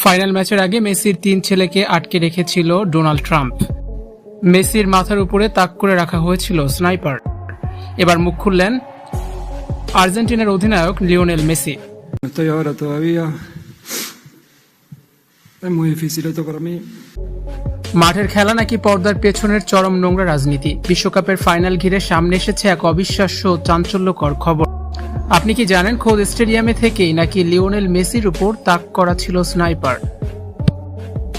Final ম্যাচের আগে মেসির 3 ছেলেকে আটকে রেখেছিল ডোনাল্ড ট্রাম্প। মেসির মাথার উপরে তাক করে রাখা হয়েছিল স্নাইপার। এবার মুখ খুললেন আর্জেন্টিনার অধিনায়ক Lionel Messi. Estoy ahora todavía. Es muy difícil esto para mí. মাঠের খেলা নাকি পর্দার পেছনের চরম নোংরা রাজনীতি। বিশ্বকাপের ফাইনাল ঘিরে সামনে এসেছে এক অবিশ্বাস্য চাঞ্চল্যকর খবর। আপনি কি জানেন খোদ স্টেডিয়ামে থেকেই নাকি লিওনেল মেসির উপর তাক করা ছিল স্নাইপার?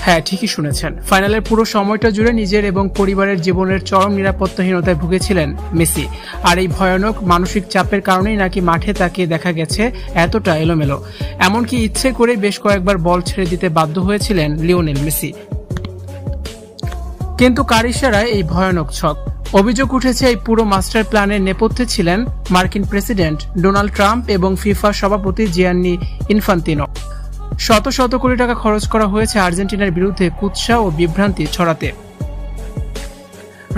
হ্যাঁ, ঠিকই শুনেছেন। ফাইনালের পুরো সময়টা জুড়ে নিজের এবং পরিবারের জীবনের চরম নিরাপত্তাহীনতায় ভুগেছিলেন মেসি। আর এই ভয়ানক মানসিক চাপের কারণেই নাকি মাঠে তাকে দেখা গেছে এতটা এলোমেলো। এমনকি ইচ্ছে করে বেশ কয়েকবার বল ছেড়ে দিতে বাধ্য হয়েছিলেন লিওনেল মেসি। কিন্তু কার ইশারায় এই ভয়ানক ছক? অভিযোগ উঠেছে এই পুরো মাস্টার প্ল্যানের নেপথ্যে ছিলেন মার্কিন প্রেসিডেন্ট ডোনাল্ড ট্রাম্প এবং ফিফা সভাপতি জিয়ান্নি ইনফান্তিনো। শত শত কোটি টাকা খরচ করা হয়েছে আর্জেন্টিনার বিরুদ্ধে কুৎসা ও বিভ্রান্তি ছড়াতে।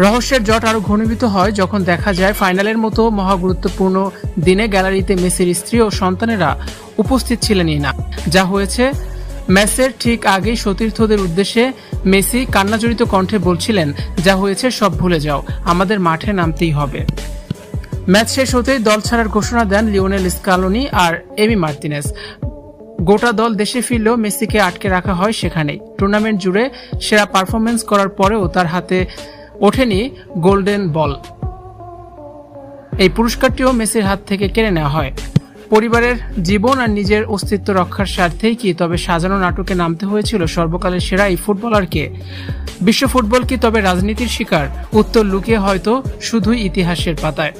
রহস্যের জট আরো ঘনীভূত হয় যখন দেখা যায় ফাইনালের মতো মহা গুরুত্বপূর্ণ দিনে গ্যালারিতে মেসির স্ত্রী ও সন্তানেরা উপস্থিত ছিলেনই না। যা হয়েছে, ম্যাচের ঠিক আগেই সতীর্থদের উদ্দেশ্যে মেসি কান্নাজড়িত কণ্ঠে বলছিলেন, যা হয়েছে সব ভুলে যাও, আমাদের মাঠে নামতেই হবে। ম্যাচ শেষ হতেই দল ছাড়ার ঘোষণা দেন লিওনেল স্কালোনি আর এমি মার্তিনেজ। গোটা দল দেশে ফিরলেও মেসিকে আটকে রাখা হয় সেখানেই। টুর্নামেন্ট জুড়ে সেরা পারফরমেন্স করার পরেও তার হাতে ওঠেনি গোল্ডেন বল। এই পুরস্কারটিও মেসির হাত থেকে কেড়ে নেওয়া হয়। পরিবারের জীবন আর নিজের অস্তিত্ব রক্ষার স্বার্থেই কি তবে সাজানো নাটকে নামতে হয়েছিল সর্বকালের সেরা এই ফুটবলারকে? বিশ্ব ফুটবল কি তবে রাজনীতির শিকার? উত্তর লুকিয়ে হয়তো শুধুই ইতিহাসের পাতায়।